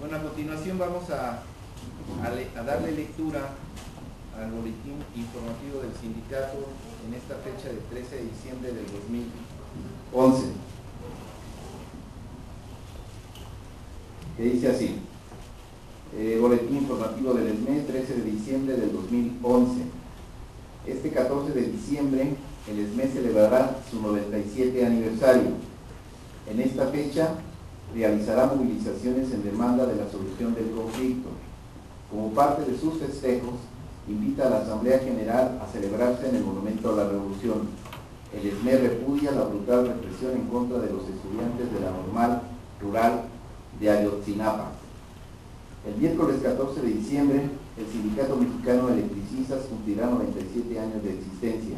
Bueno, a continuación vamos a darle lectura al boletín informativo del sindicato en esta fecha del 13 de diciembre del 2011, que dice así: boletín informativo del ESME, 13 de diciembre del 2011. Este 14 de diciembre el ESME celebrará su 97 aniversario. En esta fecha realizará movilizaciones en demanda de la solución del conflicto. Como parte de sus festejos, invita a la Asamblea General a celebrarse en el Monumento a la Revolución. El ESME repudia la brutal represión en contra de los estudiantes de la Normal Rural de Ayotzinapa. El miércoles 14 de diciembre, el Sindicato Mexicano de Electricistas cumplirá 97 años de existencia.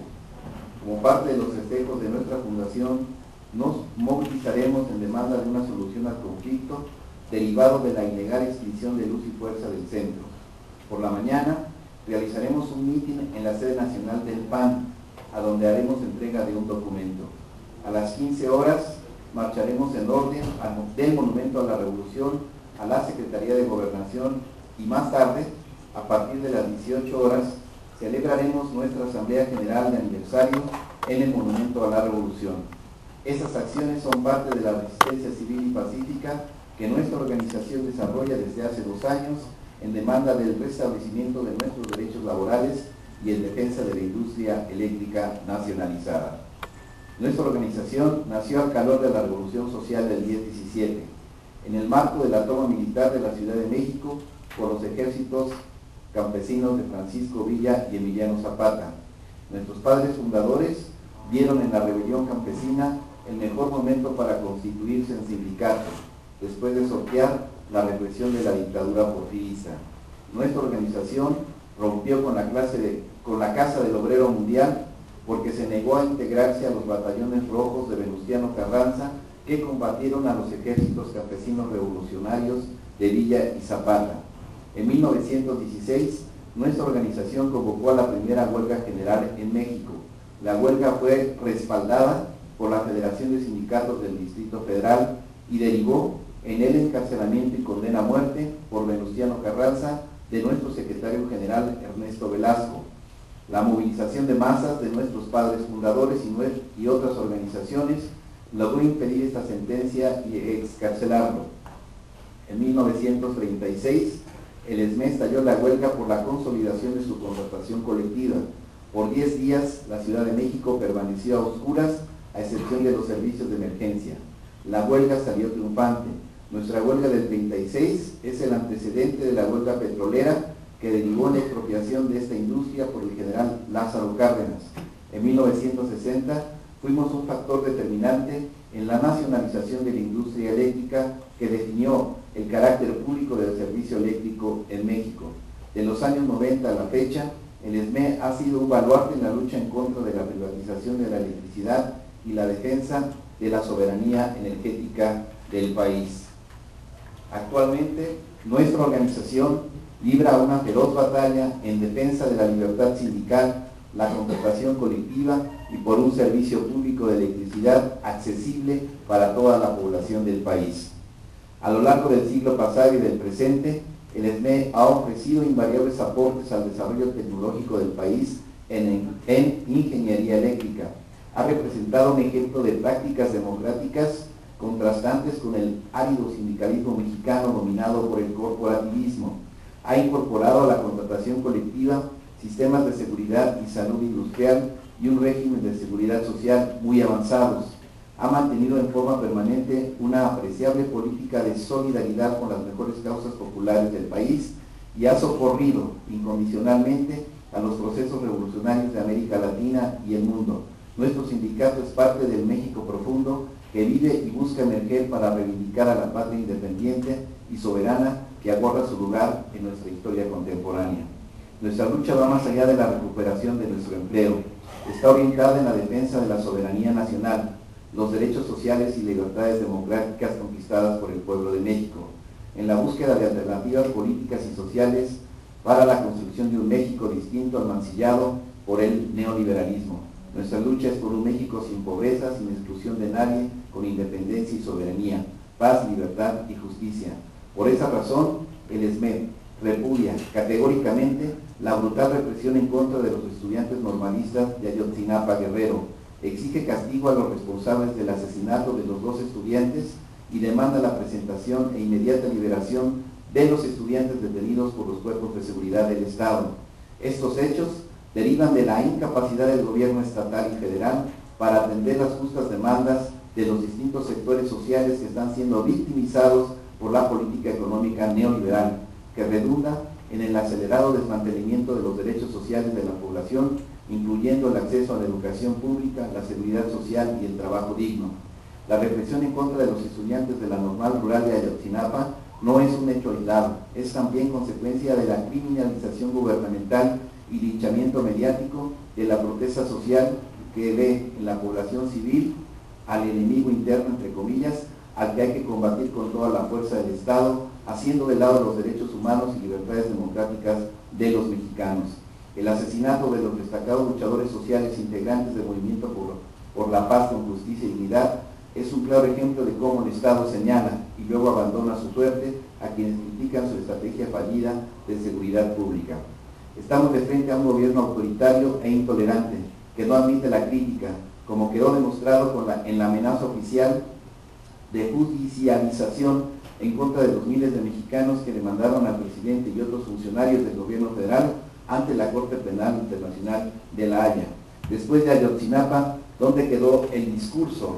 Como parte de los festejos de nuestra fundación, nos movilizaremos en demanda de una solución al conflicto derivado de la ilegal extinción de Luz y Fuerza del centro. Por la mañana realizaremos un mitin en la sede nacional del PAN, a donde haremos entrega de un documento. A las 15 horas marcharemos en orden del Monumento a la Revolución a la Secretaría de Gobernación y más tarde, a partir de las 18 horas, celebraremos nuestra Asamblea General de Aniversario en el Monumento a la Revolución. Estas acciones son parte de la resistencia civil y pacífica que nuestra organización desarrolla desde hace 2 años en demanda del restablecimiento de nuestros derechos laborales y en defensa de la industria eléctrica nacionalizada. Nuestra organización nació al calor de la Revolución Social del 10-17, en el marco de la toma militar de la Ciudad de México por los ejércitos campesinos de Francisco Villa y Emiliano Zapata. Nuestros padres fundadores vieron en la rebelión campesina el mejor momento para constituirse en sindicato, después de sortear la represión de la dictadura porfirista. Nuestra organización rompió con la Casa del Obrero Mundial porque se negó a integrarse a los batallones rojos de Venustiano Carranza que combatieron a los ejércitos campesinos revolucionarios de Villa y Zapata. En 1916, nuestra organización convocó a la primera huelga general en México. La huelga fue respaldada por la Federación de Sindicatos del Distrito Federal y derivó en el encarcelamiento y condena a muerte por Venustiano Carranza de nuestro secretario general Ernesto Velasco. La movilización de masas de nuestros padres fundadores y otras organizaciones logró impedir esta sentencia y excarcelarlo. En 1936, el ESME estalló la huelga por la consolidación de su contratación colectiva. Por 10 días, la Ciudad de México permaneció a oscuras, a excepción de los servicios de emergencia. La huelga salió triunfante. Nuestra huelga del 36 es el antecedente de la huelga petrolera que derivó en la expropiación de esta industria por el general Lázaro Cárdenas. En 1960 fuimos un factor determinante en la nacionalización de la industria eléctrica que definió el carácter público del servicio eléctrico en México. De los años 90 a la fecha, el ESME ha sido un baluarte en la lucha en contra de la privatización de la electricidad y la defensa de la soberanía energética del país. Actualmente, nuestra organización libra una feroz batalla en defensa de la libertad sindical, la contratación colectiva y por un servicio público de electricidad accesible para toda la población del país. A lo largo del siglo pasado y del presente, el ESME ha ofrecido invariables aportes al desarrollo tecnológico del país en ingeniería eléctrica. Ha representado un ejemplo de prácticas democráticas contrastantes con el árido sindicalismo mexicano dominado por el corporativismo. Ha incorporado a la contratación colectiva sistemas de seguridad y salud industrial y un régimen de seguridad social muy avanzados. Ha mantenido en forma permanente una apreciable política de solidaridad con las mejores causas populares del país y ha socorrido incondicionalmente a los procesos revolucionarios de América Latina y el mundo. Nuestro sindicato es parte del México profundo que vive y busca emerger para reivindicar a la patria independiente y soberana que aguarda su lugar en nuestra historia contemporánea. Nuestra lucha va más allá de la recuperación de nuestro empleo. Está orientada en la defensa de la soberanía nacional, los derechos sociales y libertades democráticas conquistadas por el pueblo de México, en la búsqueda de alternativas políticas y sociales para la construcción de un México distinto al mancillado por el neoliberalismo. Nuestra lucha es por un México sin pobreza, sin exclusión de nadie, con independencia y soberanía, paz, libertad y justicia. Por esa razón, el SMED repudia categóricamente la brutal represión en contra de los estudiantes normalistas de Ayotzinapa, Guerrero, exige castigo a los responsables del asesinato de los 2 estudiantes y demanda la presentación e inmediata liberación de los estudiantes detenidos por los cuerpos de seguridad del Estado. Estos hechos derivan de la incapacidad del gobierno estatal y federal para atender las justas demandas de los distintos sectores sociales que están siendo victimizados por la política económica neoliberal, que redunda en el acelerado desmantelamiento de los derechos sociales de la población, incluyendo el acceso a la educación pública, la seguridad social y el trabajo digno. La represión en contra de los estudiantes de la Normal Rural de Ayotzinapa no es un hecho aislado, es también consecuencia de la criminalización gubernamental y linchamiento mediático de la protesta social que ve en la población civil al enemigo interno, entre comillas, al que hay que combatir con toda la fuerza del Estado, haciendo de lado los derechos humanos y libertades democráticas de los mexicanos. El asesinato de los destacados luchadores sociales integrantes del movimiento por la paz con justicia y dignidad es un claro ejemplo de cómo el Estado señala y luego abandona su suerte a quienes critican su estrategia fallida de seguridad pública. Estamos de frente a un gobierno autoritario e intolerante que no admite la crítica, como quedó demostrado en la amenaza oficial de judicialización en contra de los miles de mexicanos que demandaron al presidente y otros funcionarios del gobierno federal ante la Corte Penal Internacional de La Haya. Después de Ayotzinapa, ¿dónde quedó el discurso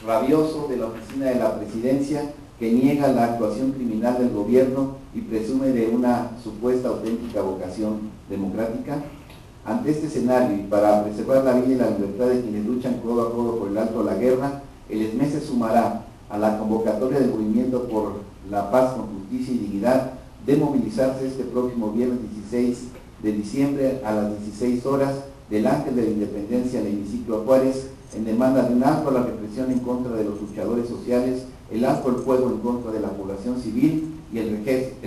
rabioso de la oficina de la presidencia que niega la actuación criminal del gobierno y presume de una supuesta auténtica vocación democrática? Ante este escenario y para preservar la vida y la libertad de quienes luchan codo a codo por el alto a la guerra, el SME se sumará a la convocatoria del Movimiento por la Paz con Justicia y Dignidad de movilizarse este próximo viernes 16 de diciembre a las 16 horas del Ángel de la Independencia en el hemiciclo Juárez, en demanda de un alto a la represión en contra de los luchadores sociales, el alto al fuego en contra de la población civil y el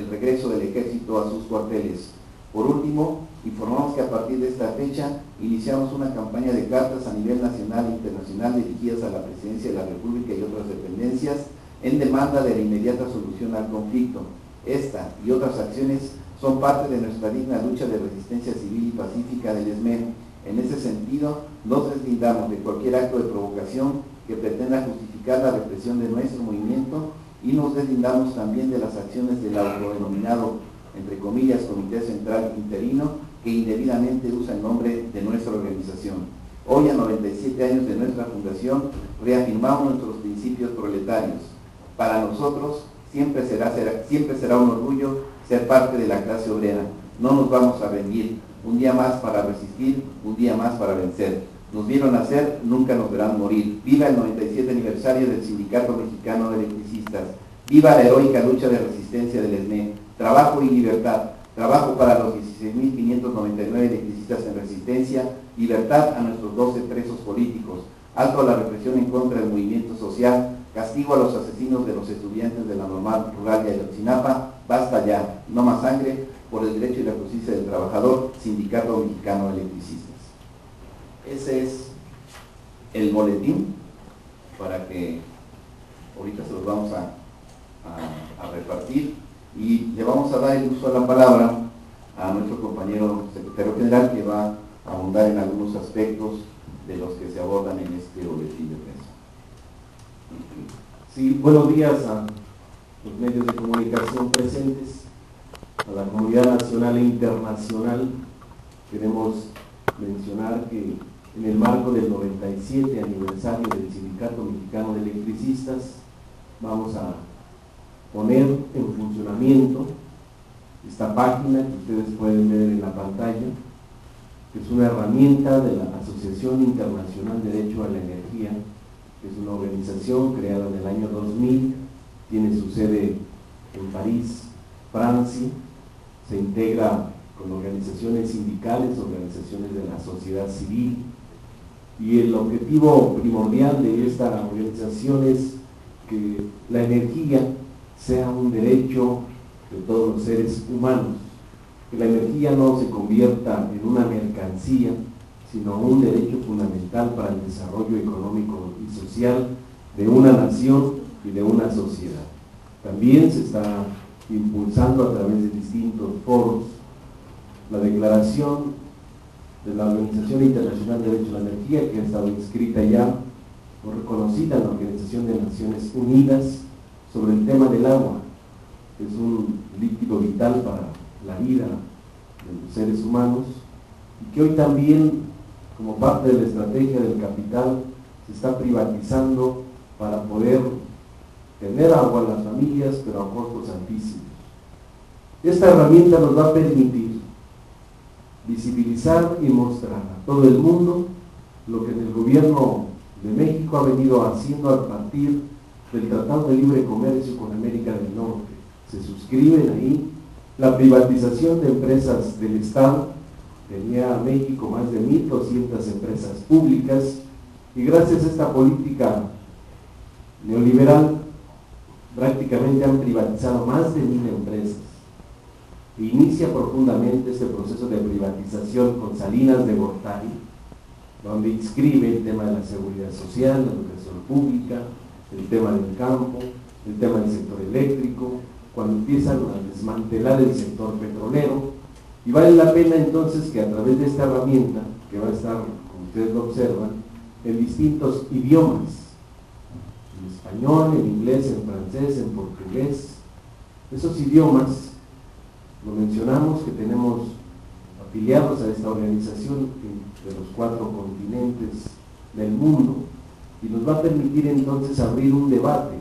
regreso del ejército a sus cuarteles. Por último, informamos que a partir de esta fecha iniciamos una campaña de cartas a nivel nacional e internacional dirigidas a la Presidencia de la República y otras dependencias en demanda de la inmediata solución al conflicto. Esta y otras acciones son parte de nuestra digna lucha de resistencia civil y pacífica del SME. En ese sentido, nos deslindamos de cualquier acto de provocación que pretenda justificar la represión de nuestro movimiento y nos deslindamos también de las acciones del autodenominado, entre comillas, Comité Central Interino, que indebidamente usa el nombre de nuestra organización. Hoy, a 97 años de nuestra fundación, reafirmamos nuestros principios proletarios. Para nosotros, siempre será un orgullo ser parte de la clase obrera. No nos vamos a rendir. Un día más para resistir, un día más para vencer. Nos vieron nacer, nunca nos verán morir. Viva el 97 aniversario del Sindicato Mexicano de Electricistas. Viva la heroica lucha de resistencia del SME. Trabajo y libertad. Trabajo para los 16.599 electricistas en resistencia. Libertad a nuestros 12 presos políticos. Alto a la represión en contra del movimiento social. Castigo a los asesinos de los estudiantes de la Normal Rural de Ayotzinapa. Basta ya. No más sangre. Por el derecho y la justicia del trabajador, Sindicato Mexicano de Electricistas. Ese es el boletín para que ahorita se los vamos a repartir y le vamos a dar el uso a la palabra a nuestro compañero secretario general, que va a ahondar en algunos aspectos de los que se abordan en este boletín de prensa. Sí, buenos días a los medios de comunicación presentes, a la comunidad nacional e internacional. Queremos mencionar que en el marco del 97 aniversario del Sindicato Mexicano de Electricistas vamos a poner en funcionamiento esta página que ustedes pueden ver en la pantalla, que es una herramienta de la Asociación Internacional de Derecho a la Energía, que es una organización creada en el año 2000, tiene su sede en París, Francia. Se integra con organizaciones sindicales, organizaciones de la sociedad civil, y el objetivo primordial de esta organización es que la energía sea un derecho de todos los seres humanos, que la energía no se convierta en una mercancía, sino un derecho fundamental para el desarrollo económico y social de una nación y de una sociedad. También se está impulsando a través de distintos foros la declaración de la Organización Internacional de Derecho a la Energía, que ha estado inscrita ya o reconocida en la Organización de Naciones Unidas, sobre el tema del agua, que es un líquido vital para la vida de los seres humanos, y que hoy también, como parte de la estrategia del capital, se está privatizando para poder tener agua a las familias, pero a costos altísimos. Esta herramienta nos va a permitir visibilizar y mostrar a todo el mundo lo que el gobierno de México ha venido haciendo a partir del Tratado de Libre Comercio con América del Norte. Se suscriben ahí la privatización de empresas del Estado. Tenía México más de 1.200 empresas públicas, y gracias a esta política neoliberal prácticamente han privatizado más de 1.000 empresas. Inicia profundamente este proceso de privatización con Salinas de Gortari, donde inscribe el tema de la seguridad social, la educación pública, el tema del campo, el tema del sector eléctrico, cuando empiezan a desmantelar el sector petrolero. Y vale la pena entonces que a través de esta herramienta, que va a estar, como ustedes lo observan, en distintos idiomas, en español, en inglés, en francés, en portugués, esos idiomas, lo mencionamos que tenemos afiliados a esta organización de los 4 continentes del mundo, y nos va a permitir entonces abrir un debate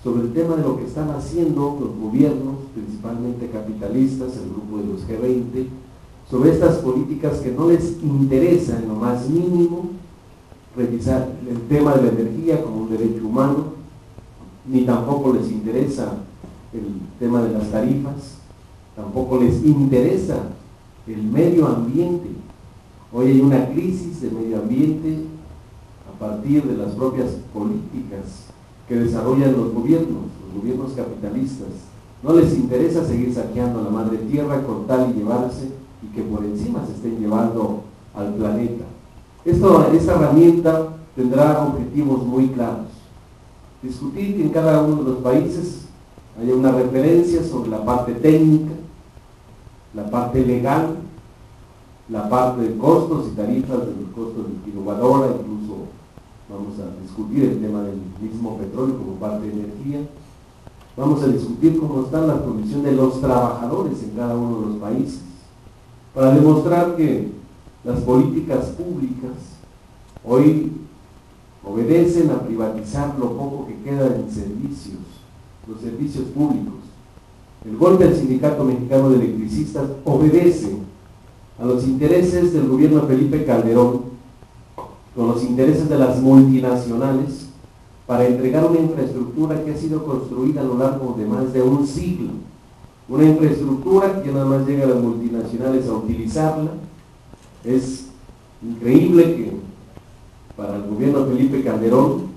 sobre el tema de lo que están haciendo los gobiernos, principalmente capitalistas, el grupo de los G20, sobre estas políticas que no les interesa en lo más mínimo revisar el tema de la energía como un derecho humano, ni tampoco les interesa el tema de las tarifas, tampoco les interesa el medio ambiente. Hoy hay una crisis de medio ambiente a partir de las propias políticas que desarrollan los gobiernos capitalistas. No les interesa seguir saqueando a la madre tierra con tal y llevarse, y que por encima se estén llevando al planeta. Esta herramienta tendrá objetivos muy claros. Discutir que en cada uno de los países haya una referencia sobre la parte técnica, la parte legal, la parte de costos y tarifas, de los costos de kilowatt-hora, incluso vamos a discutir el tema del mismo petróleo como parte de energía. Vamos a discutir cómo está la condición de los trabajadores en cada uno de los países, para demostrar que las políticas públicas hoy obedecen a privatizar lo poco que queda en servicios, los servicios públicos. El golpe del Sindicato Mexicano de Electricistas obedece a los intereses del gobierno de Felipe Calderón, con los intereses de las multinacionales, para entregar una infraestructura que ha sido construida a lo largo de más de un siglo. Una infraestructura que nada más llega a las multinacionales a utilizarla. Es increíble que para el gobierno de Felipe Calderón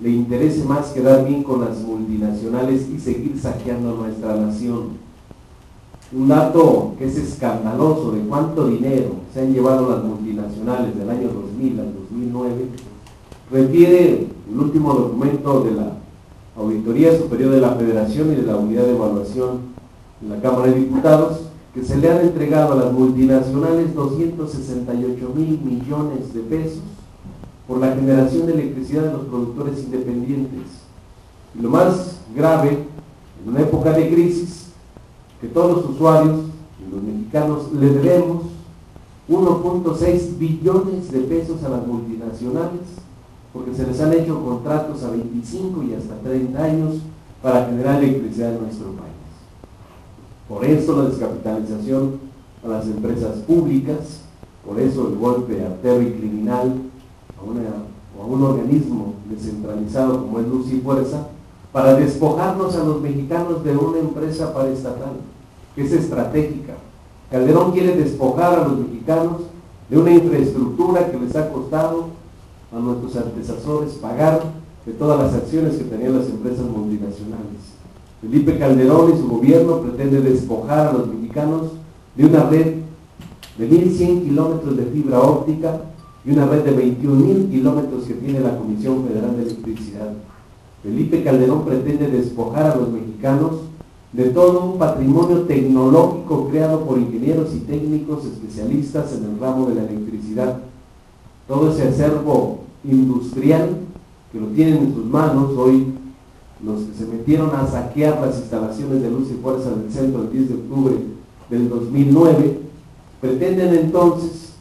le interese más quedar bien con las multinacionales y seguir saqueando a nuestra nación. Un dato que es escandaloso de cuánto dinero se han llevado las multinacionales del año 2000 al 2009, refiere el último documento de la Auditoría Superior de la Federación y de la Unidad de Evaluación en la Cámara de Diputados, que se le han entregado a las multinacionales 268,000 millones de pesos por la generación de electricidad de los productores independientes. Y lo más grave, en una época de crisis, que todos los usuarios y los mexicanos le debemos 1.6 billones de pesos a las multinacionales, porque se les han hecho contratos a 25 y hasta 30 años para generar electricidad en nuestro país. Por eso la descapitalización a las empresas públicas, por eso el golpe artero y criminal a un organismo descentralizado como es Luz y Fuerza, para despojarnos a los mexicanos de una empresa paraestatal, que es estratégica. Calderón quiere despojar a los mexicanos de una infraestructura que les ha costado a nuestros antecesores pagar de todas las acciones que tenían las empresas multinacionales. Felipe Calderón y su gobierno pretende despojar a los mexicanos de una red de 1.100 kilómetros de fibra óptica y una red de 21,000 kilómetros que tiene la Comisión Federal de Electricidad. Felipe Calderón pretende despojar a los mexicanos de todo un patrimonio tecnológico creado por ingenieros y técnicos especialistas en el ramo de la electricidad. Todo ese acervo industrial que lo tienen en sus manos hoy, los que se metieron a saquear las instalaciones de Luz y Fuerza del Centro el 10 de octubre del 2009, pretenden entonces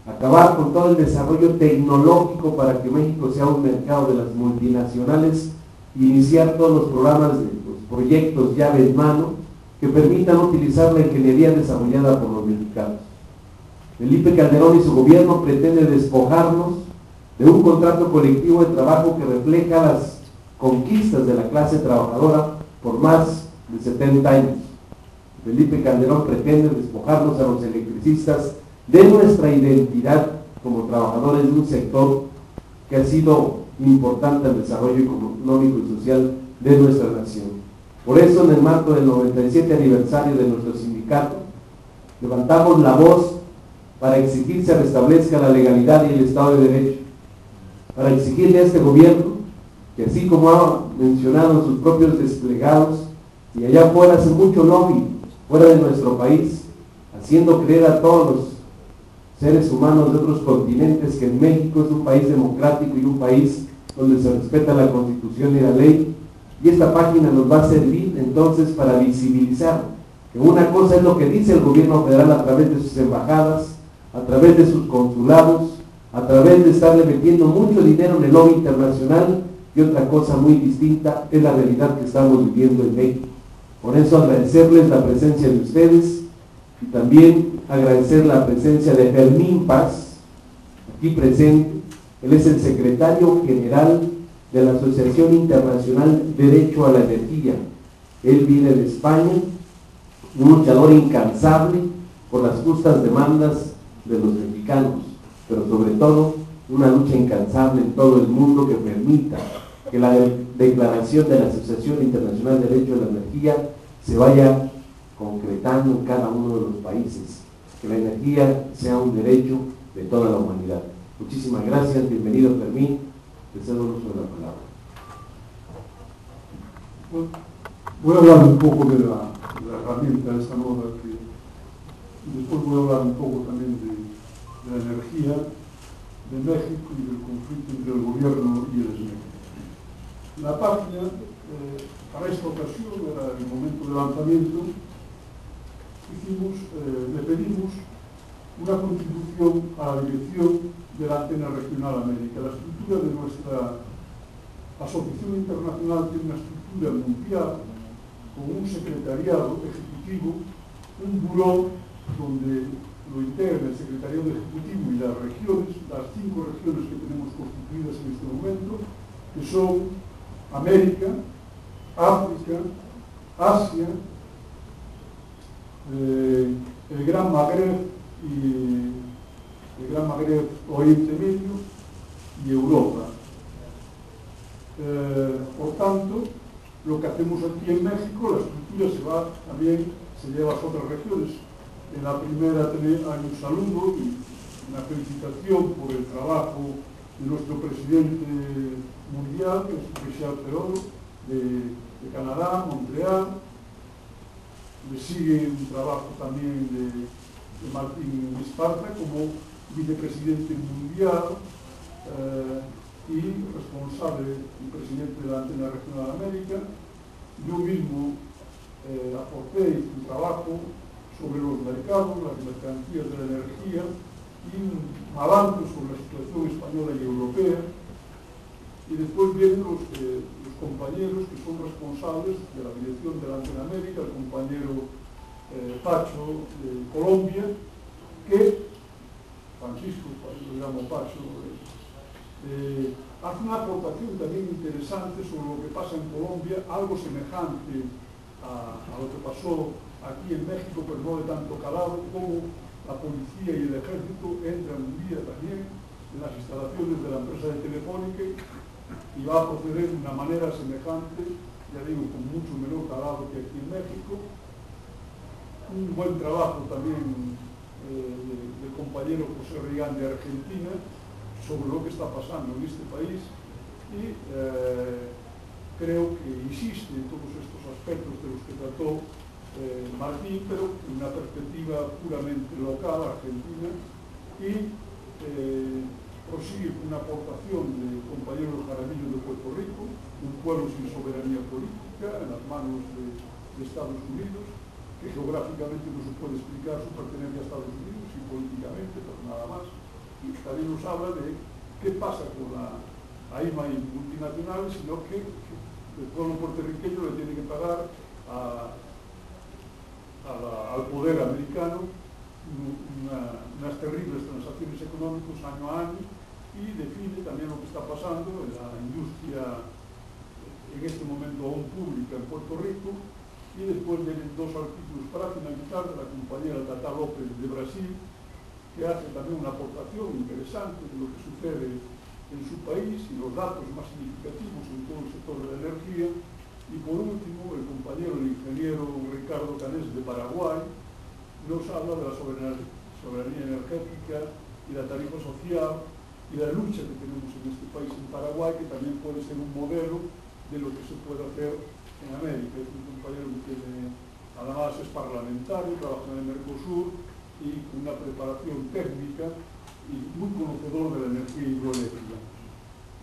acabar con todo el desarrollo tecnológico para que México sea un mercado de las multinacionales e iniciar todos los programas de los proyectos llave en mano que permitan utilizar la ingeniería desarrollada por los mexicanos. Felipe Calderón y su gobierno pretenden despojarnos de un contrato colectivo de trabajo que refleja las conquistas de la clase trabajadora por más de 70 años. Felipe Calderón pretende despojarnos a los electricistas de nuestra identidad como trabajadores de un sector que ha sido importante al desarrollo económico y social de nuestra nación. Por eso, en el marco del 97 aniversario de nuestro sindicato, levantamos la voz para exigir se restablezca la legalidad y el Estado de Derecho, para exigirle a este gobierno que, así como ha mencionado en sus propios desplegados, y allá afuera hace mucho lobby, fuera de nuestro país, haciendo creer a todos los seres humanos de otros continentes que en México es un país democrático y un país donde se respeta la Constitución y la ley, y esta página nos va a servir entonces para visibilizar que una cosa es lo que dice el gobierno federal a través de sus embajadas, a través de sus consulados, a través de estarle metiendo mucho dinero en el lobby internacional, y otra cosa muy distinta es la realidad que estamos viviendo en México. Por eso agradecerles la presencia de ustedes y también agradecer la presencia de Fermín Paz, aquí presente. Él es el secretario general de la Asociación Internacional Derecho a la Energía. Él viene de España, un luchador incansable por las justas demandas de los mexicanos, pero sobre todo una lucha incansable en todo el mundo que permita que la declaración de la Asociación Internacional de Derecho a la Energía se vaya concretando en cada uno de los países, que la energía sea un derecho de toda la humanidad. Muchísimas gracias, bienvenido Fermín, te cedo el uso de la palabra. Bueno, voy a hablar un poco de la herramienta esta nueva y después voy a hablar un poco también de la energía de México y del conflicto entre el gobierno y el SMEC. La página, para esta ocasión, era el momento de lanzamiento, le pedimos una contribución a la dirección de la Antena Regional América. La estructura de nuestra asociación internacional tiene una estructura mundial con un secretariado ejecutivo, un buró donde lo integra el secretariado ejecutivo y las regiones, las 5 regiones que tenemos constituidas en este momento, que son América, África, Asia, el Gran Magreb y el Gran Magreb Oriente Medio y Europa. Por tanto, lo que hacemos aquí en México, la estructura se lleva a las otras regiones. En la primera hay un saludo y una felicitación por el trabajo de nuestro presidente mundial, que es Michel Perón, de Canadá, Montreal. Le sigue un trabajo también de Martín Esparza como vicepresidente mundial y responsable y presidente de la Antena Regional América. Yo mismo aporté un trabajo sobre los mercados, las mercancías de la energía y un avance sobre la situación española y europea. Y después vienen los compañeros que son responsables de la dirección de la Antena América, el compañero Pacho de Colombia, que Francisco, lo llamo Pacho, hace una aportación también interesante sobre lo que pasa en Colombia, algo semejante a lo que pasó aquí en México, pero no de tanto calado, como la policía y el ejército entran un día también en las instalaciones de la empresa de Telefónica y va a proceder de una manera semejante, ya digo, con mucho menor calado que aquí en México. Un buen trabajo también del compañero José Rigán de Argentina sobre lo que está pasando en este país y creo que insiste en todos estos aspectos de los que trató Martín, pero en una perspectiva puramente local, argentina, y prosigue con una aportación de compañeros Jaramillo de Puerto Rico, un pueblo sin soberanía política, en las manos de Estados Unidos, que geográficamente no se puede explicar su pertenencia a Estados Unidos y políticamente, pero nada más. Y también nos habla de qué pasa con la AIMA multinacional, sino que el pueblo puertorriqueño le tiene que pagar al poder americano unas terribles transacciones económicas año a año, y define también lo que está pasando en la industria en este momento aún pública en Puerto Rico. Y después vienen dos artículos para finalizar de la compañera Tata López de Brasil, que hace también una aportación interesante de lo que sucede en su país y los datos más significativos en todo el sector de la energía. Y por último, el compañero, el ingeniero Ricardo Canés de Paraguay, nos habla de la soberanía energética y la tarifa social y la lucha que tenemos en este país, en Paraguay, que también puede ser un modelo de lo que se puede hacer en América. Es un compañero que además es parlamentario, trabaja en el Mercosur y con una preparación técnica y muy conocedor de la energía hidroeléctrica.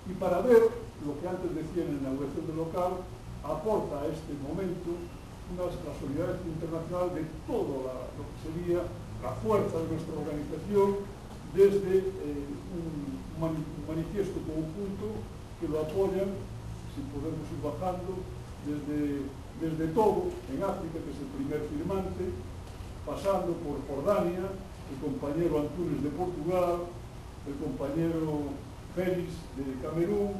Y para ver lo que antes decía en la inauguración del local, aporta a este momento la solidaridad internacional de todo lo que sería la fuerza de nuestra organización, desde un manifiesto conjunto que lo apoyan, si podemos ir bajando, desde Togo, en África, que es el primer firmante, pasando por Jordania, el compañero Antunes de Portugal, el compañero Félix de Camerún,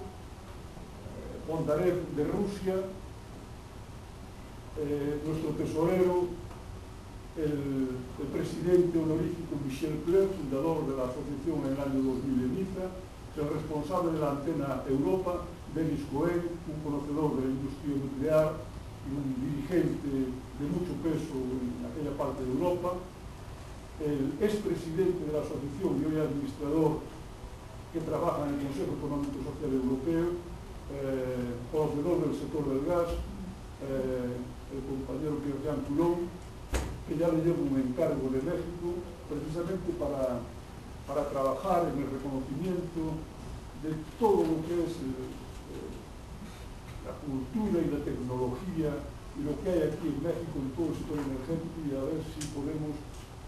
Bondarev de Rusia, nuestro tesorero, el presidente honorífico Michel Clerc, fundador de la asociación en el año 2000 en Niza, el responsable de la Antena Europa, Denis Cohen, un conocedor de la industria nuclear y un dirigente de mucho peso en aquella parte de Europa, el expresidente de la asociación y hoy administrador que trabaja en el Consejo Económico Social Europeo, conocedor del sector del gas, el compañero Pierre-Jean Coulon, que ya le lleva un encargo de México precisamente para trabajar en el reconocimiento de todo lo que es la cultura y la tecnología y lo que hay aquí en México en todo el sector energético, y a ver si podemos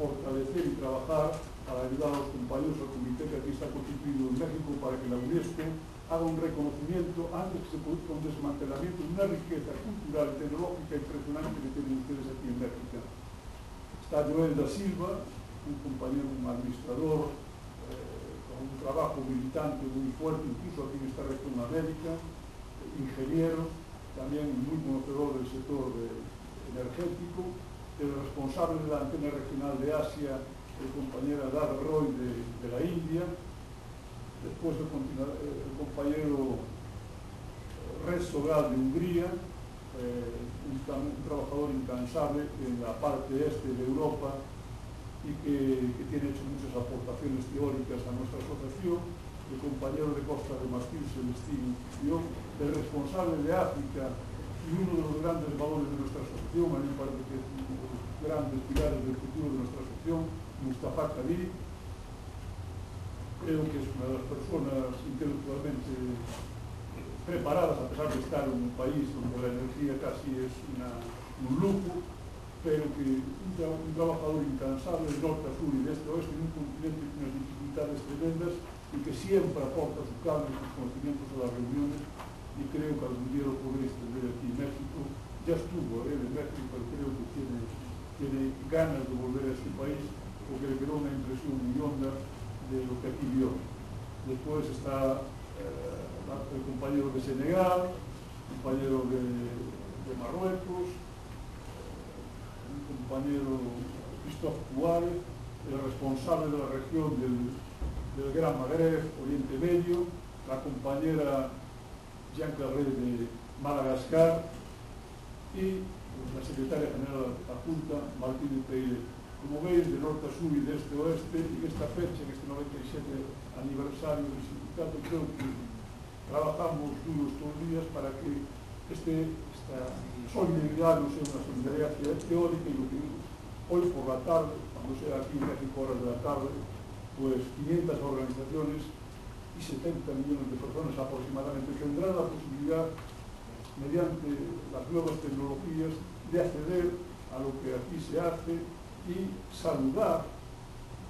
fortalecer y trabajar para ayudar a los compañeros al comité que aquí está constituido en México para que la UNESCO haga un reconocimiento antes que se produzca un desmantelamiento de una riqueza cultural y tecnológica impresionante que tienen ustedes aquí en México. Está Joel da Silva, un compañero, un administrador con un trabajo militante muy fuerte, incluso aquí en esta región de América, ingeniero, también muy conocedor del sector energético, el responsable de la Antena Regional de Asia, el compañero Adar Roy de la India, después el compañero Restogal de Hungría, un trabajador incansable en la parte este de Europa y que tiene hecho muchas aportaciones teóricas a nuestra asociación, el compañero de Costa de Marfil, Celestín Guión, el responsable de África y uno de los grandes valores de nuestra asociación, a mí me parece que es uno de los grandes pilares del futuro de nuestra asociación, Mustafa Kadir. Creo que es una de las personas intelectualmente preparadas, a pesar de estar en un país donde la energía casi es un lujo, pero que un trabajador incansable de norte a sur y de este a oeste en un continente con unas dificultades tremendas y que siempre aporta su cambio y sus conocimientos a las reuniones, y creo que algún día lo podré extender aquí en México. Ya estuvo en México, pero creo que tiene ganas de volver a este país porque le quedó una impresión muy honda de lo que aquí vio. Después está el compañero de Senegal, el compañero de Marruecos, un compañero Christophe Couare, el responsable de la región del Gran Magreb, Oriente Medio, la compañera Jean Carré de Madagascar y la secretaria general adjunta Martín Peire. Como veis, de norte a sur y de este a oeste, en esta fecha, en este 97 aniversario del sindicato, creo que trabajamos duros todos los días para que esta solidaridad no sea una solidaridad teórica, y lo que hoy por la tarde, cuando sea aquí en México horas de la tarde, pues 500 organizaciones y 70 millones de personas aproximadamente tendrán la posibilidad, mediante las nuevas tecnologías, de acceder a lo que aquí se hace y saludar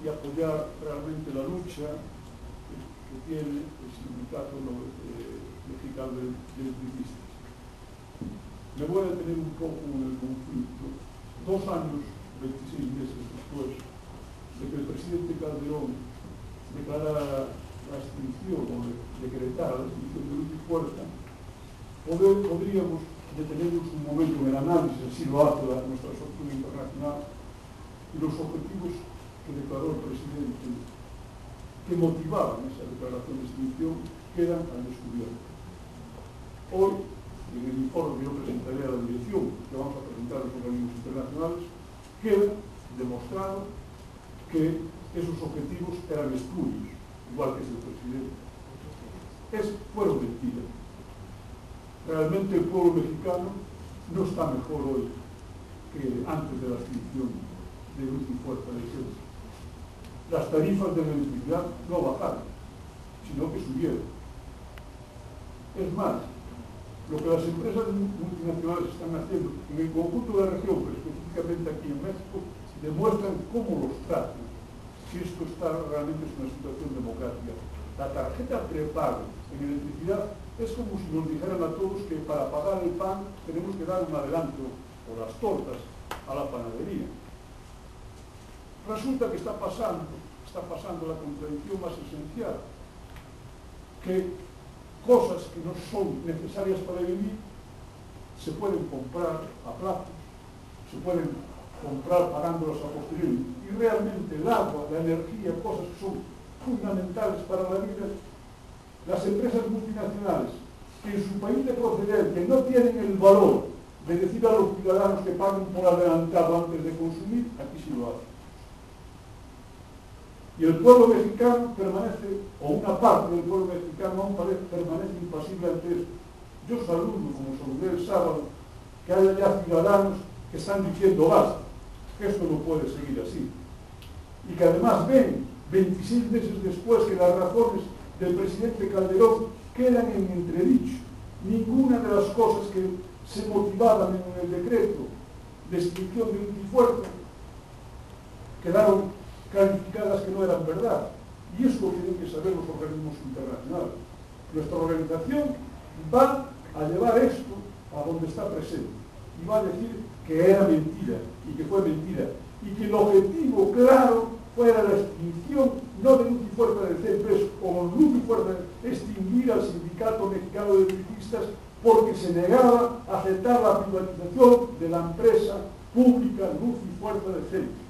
y apoyar realmente la lucha que tiene el sindicato mexicano de electricistas. Me voy a detener un poco en el conflicto. 2 años, 26 meses después de que el presidente Calderón declarara la extinción o decretara la extinción de Luz y Fuerza, podríamos detenernos un momento en el análisis, así lo hace nuestra estructura internacional, y los objetivos que declaró el presidente, que motivaban esa declaración de extinción, quedan al descubierto. Hoy, en el informe que yo presentaré a la dirección, que vamos a presentar a los organismos internacionales, queda demostrado que esos objetivos eran espurios, igual que es el presidente. Fueron mentiras. Realmente el pueblo mexicano no está mejor hoy que antes de la extinción de Luz y Fuerza de Celsius. Las tarifas de la electricidad no bajaron, sino que subieron. Es más, lo que las empresas multinacionales están haciendo en el conjunto de la región, pero específicamente aquí en México, demuestran cómo los tratan, si esto está realmente en una situación democrática. La tarjeta prepago en electricidad es como si nos dijeran a todos que para pagar el pan tenemos que dar un adelanto o las tortas a la panadería. Resulta que está pasando la contradicción más esencial, que cosas que no son necesarias para vivir se pueden comprar a plazos, se pueden comprar pagándolas a posteriori, y realmente el agua, la energía, cosas que son fundamentales para la vida, las empresas multinacionales que en su país de procedencia no tienen el valor de decir a los ciudadanos que paguen por adelantado antes de consumir, aquí sí lo hacen. Y el pueblo mexicano permanece, o una parte del pueblo mexicano aún permanece impasible ante esto. Yo saludo, como saludé el sábado, que haya ya ciudadanos que están diciendo basta, que esto no puede seguir así. Y que además ven, 26 meses después, que las razones del presidente Calderón quedan en entredicho. Ninguna de las cosas que se motivaban en el decreto de extinción de Luz y Fuerza quedaron calificadas que no eran verdad. Y eso lo tienen que saber los organismos internacionales. Nuestra organización va a llevar esto a donde está presente y va a decir que era mentira y que fue mentira y que el objetivo claro fuera la extinción no de Luz y Fuerza de CEPES o con Luz y Fuerza de extinguir al Sindicato Mexicano de Electricistas porque se negaba a aceptar la privatización de la empresa pública Luz y Fuerza de CEPES.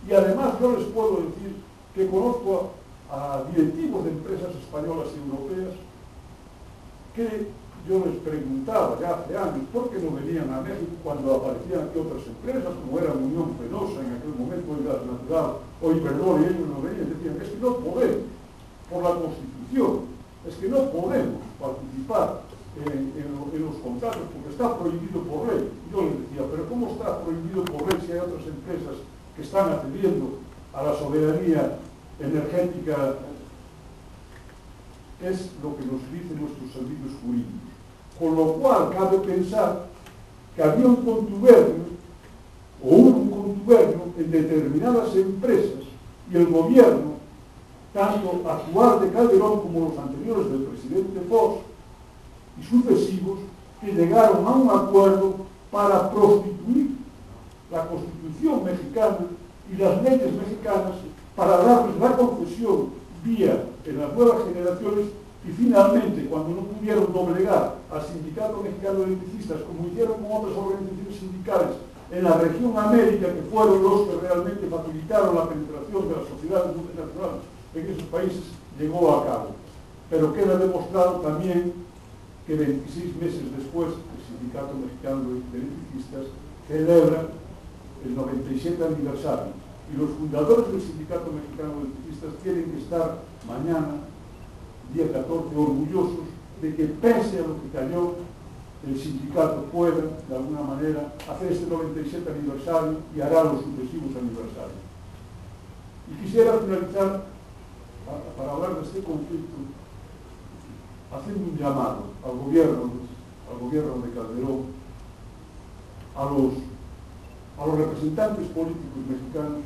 Y además yo les puedo decir que conozco a directivos de empresas españolas y europeas que yo les preguntaba ya hace años por qué no venían a México cuando aparecían aquí otras empresas, como era Unión Fenosa en aquel momento, hoy Gas Natural, hoy Perdón, y ellos no venían, decían, es que no podemos, por la Constitución, es que no podemos participar en los contratos porque está prohibido por ley. Yo les decía, pero ¿cómo está prohibido por ley si hay otras empresas que están accediendo a la soberanía energética? Es lo que nos dicen nuestros servicios jurídicos. Con lo cual, cabe pensar que había un contubernio, o hubo un contubernio en determinadas empresas, y el gobierno, tanto actual de Calderón como los anteriores del presidente Fox y sucesivos, que llegaron a un acuerdo para prostituir la Constitución mexicana y las leyes mexicanas para darles la concesión vía en las nuevas generaciones y finalmente, cuando no pudieron doblegar al Sindicato Mexicano de Electricistas, como hicieron con otras organizaciones sindicales en la región América, que fueron los que realmente facilitaron la penetración de las sociedades multinacionales en esos países, llegó a cabo. Pero queda demostrado también que 26 meses después el Sindicato Mexicano de Electricistas celebra el 97 aniversario y los fundadores del Sindicato Mexicano de Electricistas tienen que estar mañana, día 14, orgullosos de que pese a lo que cayó, el sindicato pueda, de alguna manera, hacer este 97 aniversario y hará los sucesivos aniversarios. Y quisiera finalizar, para hablar de este conflicto, haciendo un llamado al gobierno de Calderón, a los representantes políticos mexicanos,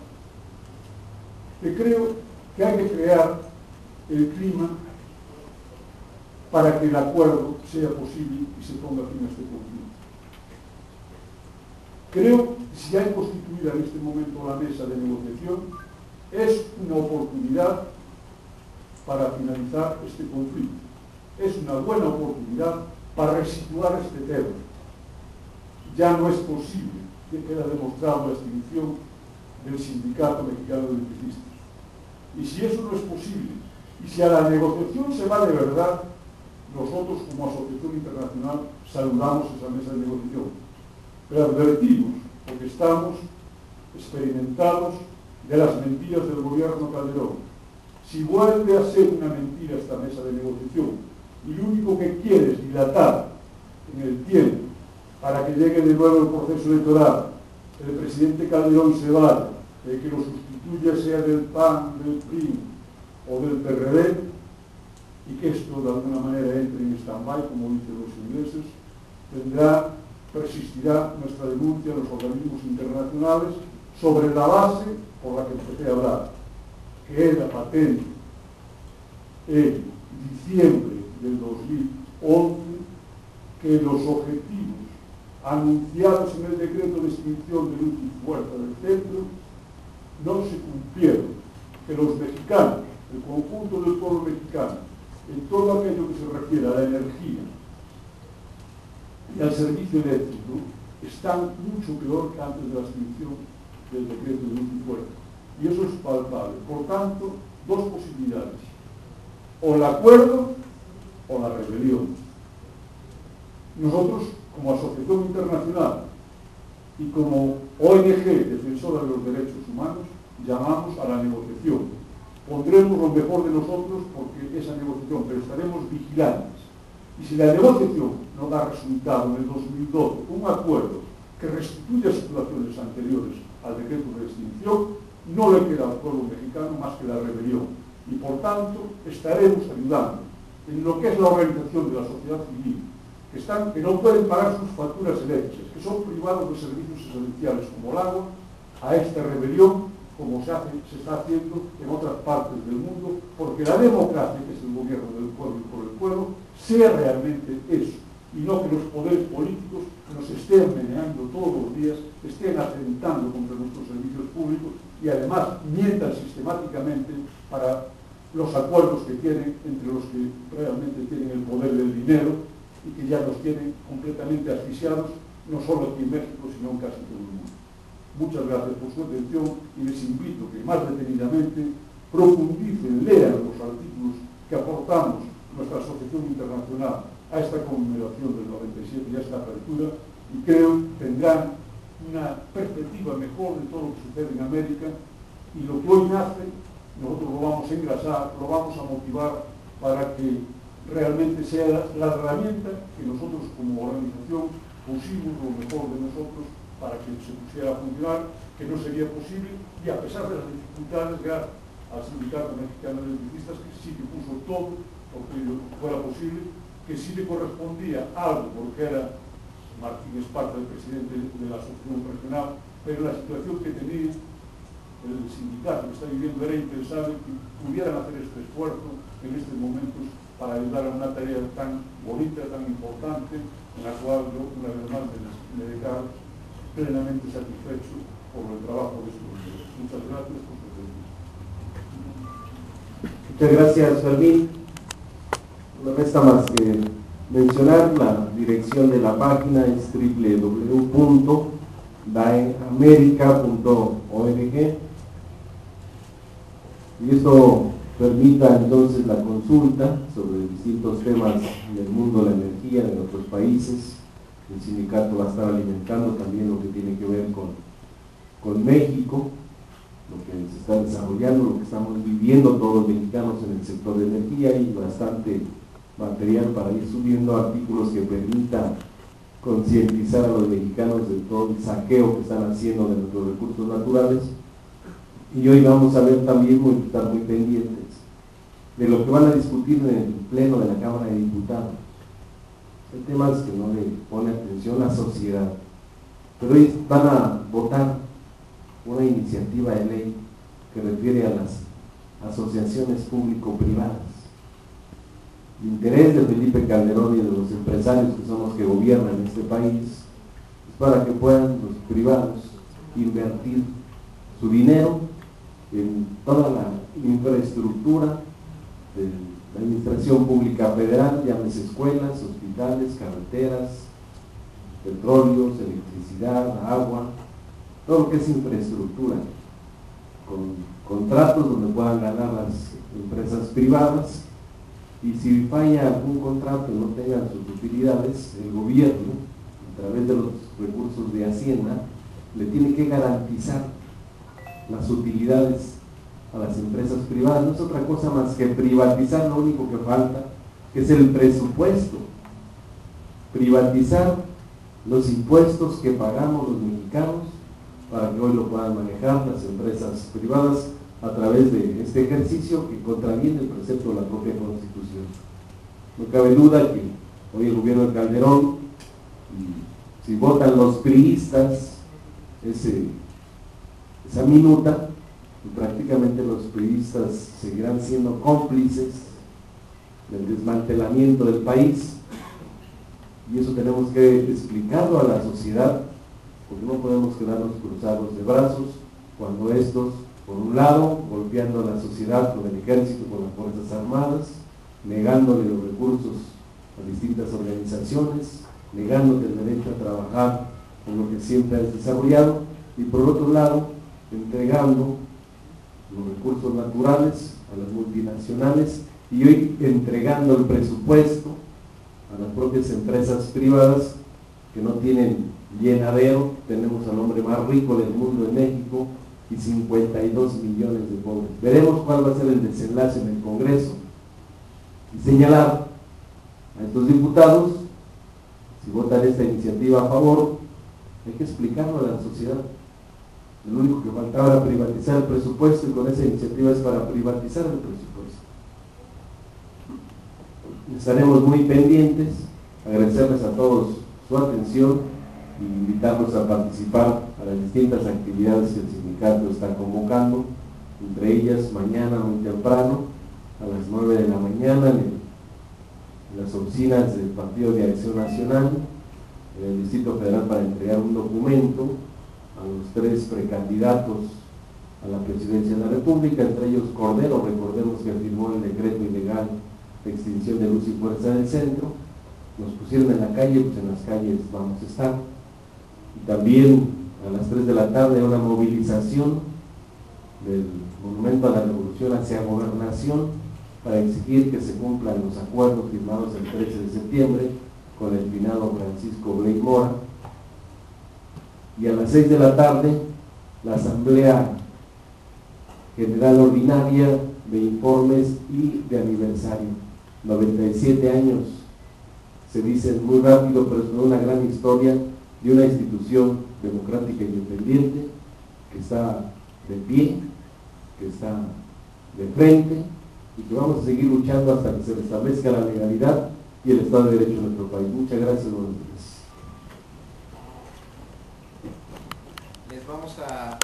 que creo que hay que crear el clima para que el acuerdo sea posible y se ponga fin a este conflicto. Creo que si hay constituida en este momento la mesa de negociación, es una oportunidad para finalizar este conflicto. Es una buena oportunidad para resituar este tema. Ya no es posible, que queda demostrado la extinción del Sindicato Mexicano de Electricistas. Y si eso no es posible, y si a la negociación se va de verdad, nosotros como Asociación Internacional saludamos esa mesa de negociación. Pero advertimos, porque estamos experimentados de las mentiras del gobierno Calderón. Si vuelve a ser una mentira esta mesa de negociación, y lo único que quiere es dilatar en el tiempo para que llegue de nuevo el proceso electoral, el presidente Calderón se vaya, de que lo sustituya sea del PAN, del PRI o del PRD, y que esto de alguna manera entre en stand-by, como dicen los ingleses, persistirá nuestra denuncia a los organismos internacionales sobre la base por la que empecé a hablar, que era patente en diciembre del 2011 que los objetivos anunciados en el decreto de extinción de luz y fuerza del centro no se cumplieron, que los mexicanos, el conjunto del pueblo mexicano, en todo aquello que se refiere a la energía y al servicio eléctrico, están mucho peor que antes de la extinción del decreto de luz y fuerza. Y eso es palpable. Por tanto, dos posibilidades: o el acuerdo o la rebelión. Nosotros, como Asociación Internacional y como ONG defensora de los derechos humanos, llamamos a la negociación. Pondremos lo mejor de nosotros porque esa negociación, pero estaremos vigilantes. Y si la negociación no da resultado en el 2012, un acuerdo que restituya situaciones anteriores al decreto de extinción, no le queda al pueblo mexicano más que la rebelión. Y por tanto estaremos ayudando en lo que es la organización de la sociedad civil, que no pueden pagar sus facturas eléctricas, que son privados de servicios esenciales como el agua, a esta rebelión, como se está haciendo en otras partes del mundo, porque la democracia, que es el gobierno del pueblo y por el pueblo, sea realmente eso, y no que los poderes políticos nos estén meneando todos los días, estén atentando contra nuestros servicios públicos y además mientan sistemáticamente para los acuerdos que tienen entre los que realmente tienen el poder del dinero y que ya los tienen completamente asfixiados, no solo aquí en México, sino en casi todo el mundo. Muchas gracias por su atención y les invito que más detenidamente profundicen, lean los artículos que aportamos nuestra Asociación Internacional a esta conmemoración del 97 y a esta apertura, y creo que tendrán una perspectiva mejor de todo lo que sucede en América, y lo que hoy nace nosotros lo vamos a engrasar, lo vamos a motivar para que realmente sea la herramienta que nosotros como organización pusimos lo mejor de nosotros para que se pusiera a funcionar, que no sería posible, y a pesar de las dificultades, gracias al Sindicato Mexicano de Electricistas, que sí que puso todo porque fuera posible, que sí le correspondía algo, porque era Martín Esparza, el presidente de la Asociación Regional, pero la situación que tenía el sindicato que está viviendo era impensable que pudieran hacer este esfuerzo en estos momentos para ayudar a una tarea tan bonita, tan importante, en la cual yo una vez más me declaro plenamente satisfecho por el trabajo de estos días. Muchas gracias por su atención. Muchas gracias, Fermín. No resta más que mencionar la dirección de la página, es www.daenamerica.org, y esto permita entonces la consulta sobre distintos temas del mundo de la energía de nuestros países. El sindicato va a estar alimentando también lo que tiene que ver con México, lo que se está desarrollando, lo que estamos viviendo todos los mexicanos en el sector de energía, y bastante material para ir subiendo artículos que permitan concientizar a los mexicanos de todo el saqueo que están haciendo de nuestros recursos naturales. Y hoy vamos a ver también, estar muy pendientes de lo que van a discutir en el pleno de la Cámara de Diputados. Hay temas que no le pone atención la sociedad, pero hoy van a votar una iniciativa de ley que refiere a las asociaciones público-privadas. El interés de Felipe Calderón y de los empresarios que son los que gobiernan este país es para que puedan los privados invertir su dinero en toda la infraestructura de la administración pública federal, llámese escuelas, hospitales, carreteras, petróleos, electricidad, agua, todo lo que es infraestructura, con contratos donde puedan ganar las empresas privadas, y si falla algún contrato y no tengan sus utilidades, el gobierno, a través de los recursos de Hacienda, le tiene que garantizar las utilidades a las empresas privadas. No es otra cosa más que privatizar lo único que falta, que es el presupuesto. Privatizar los impuestos que pagamos los mexicanos para que hoy lo puedan manejar las empresas privadas a través de este ejercicio que contraviene el precepto de la propia Constitución. No cabe duda que hoy el gobierno de Calderón, si votan los priistas esa minuta, y prácticamente los priistas seguirán siendo cómplices del desmantelamiento del país, y eso tenemos que explicarlo a la sociedad, porque no podemos quedarnos cruzados de brazos cuando estos, por un lado, golpeando a la sociedad con el ejército, con las fuerzas armadas, negándole los recursos a distintas organizaciones, negándote el derecho a trabajar con lo que siempre has desarrollado, y por otro lado, entregando los recursos naturales a las multinacionales, y hoy entregando el presupuesto a las propias empresas privadas que no tienen llenadero. Tenemos al hombre más rico del mundo en México y 52 millones de pobres. Veremos cuál va a ser el desenlace en el Congreso y señalar a estos diputados, si votan esta iniciativa a favor, hay que explicarlo a la sociedad. Lo único que faltaba era privatizar el presupuesto, y con esa iniciativa es para privatizar el presupuesto. Estaremos muy pendientes, agradecerles a todos su atención y invitarlos a participar a las distintas actividades que el sindicato está convocando, entre ellas mañana muy temprano, a las 9 de la mañana, en las oficinas del Partido de Acción Nacional, en el Distrito Federal, para entregar un documento a los 3 precandidatos a la presidencia de la República, entre ellos Cordero. Recordemos que firmó el decreto ilegal de extinción de luz y fuerza del centro. Nos pusieron en la calle, pues en las calles vamos a estar. Y también a las 3 de la tarde una movilización del Monumento a la Revolución hacia Gobernación, para exigir que se cumplan los acuerdos firmados el 13 de septiembre con el finado Francisco Bley Mora. Y a las 6 de la tarde la Asamblea General Ordinaria de Informes y de Aniversario. 97 años, se dicen muy rápido, pero es una gran historia de una institución democrática independiente que está de pie, que está de frente, y que vamos a seguir luchando hasta que se restablezca la legalidad y el Estado de Derecho en nuestro país. Muchas gracias, buenos días. Les vamos a